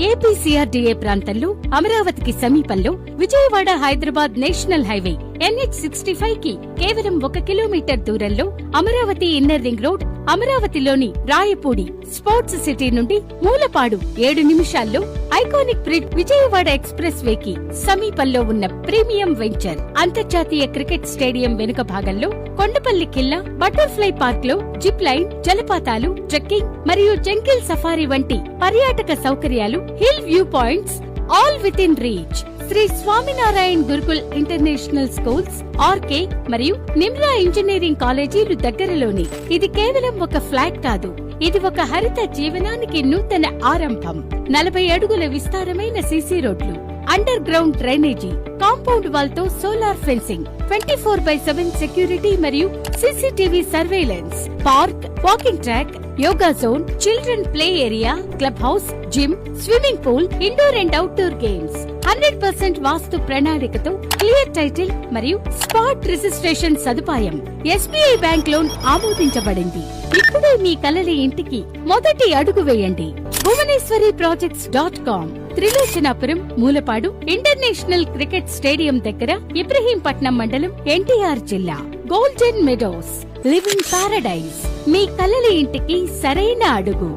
APCRDA ప్రాంతంలో అమరావతికి సమీపంలో Vijayawada Hyderabad national highway NH65 కి కేవలం 1 కిలోమీటర్ దూరంలో అమరావతి ఇన్నర్ రింగ్ రోడ్, అమరావతిలోని రాయపూడి స్పోర్ట్స్ సిటీ నుండి మూలపాడు 7 నిమిషాల్లో ఐకానిక్ బ్రిడ్జ్ విజయవాడ ఎక్స్ప్రెస్ వేకి సమీపంలో ఉన్న ప్రీమియం వెంచర్ అంతర్జాతీయ క్రికెట్ స్టేడియం వెనుక భాగంలో కొండపల్లి కిల్లా, బటర్ఫ్లై పార్క్ లో జిప్ లైన్, జలపాతాలు, ట్రెక్కింగ్ మరియు జంగిల్ సఫారీ వంటి పర్యాటక సౌకర్యాలు, hill view points all within reach. Shri Swaminarayan Gurukul international schools, RK మరియు నిమ్రా ఇంజనీరింగ్ కాలేజీలు దగ్గరలోని. ఇది కేవలం ఒక ఫ్లాట్ కాదు, ఇది ఒక హరిత జీవనానికి నూతన ఆరంభం. 40 అడుగుల విస్తారమైన సీసీ రోడ్లు, underground drainage, compound wall తో సోలార్ ఫెన్సింగ్, 24/7 సెక్యూరిటీ మరియు CCTV surveillance, park, walking track, yoga zone, children play area, club house, gym, swimming pool, indoor and outdoor games, 100% vastu ప్రణాళికతో క్లియర్ టైటిల్ మరియు స్పాట్ రిజిస్ట్రేషన్ సదుపాయం. SBI bank loan ఆమోదించబడింది. ఇప్పుడే మీ కలల ఇంటికి మొదటి అడుగు వేయండి. bhuvaneswariprojects.com, Trilochanapuram, Mulapadu, international cricket stadium దగ్గర, ఇబ్రహీంపట్నం మండలం, NTR జిల్లా. గోల్డెన్ మెడోస్ లివింగ్ పారడైజ్, మీ కలల ఇంటికి సరైన అడుగు.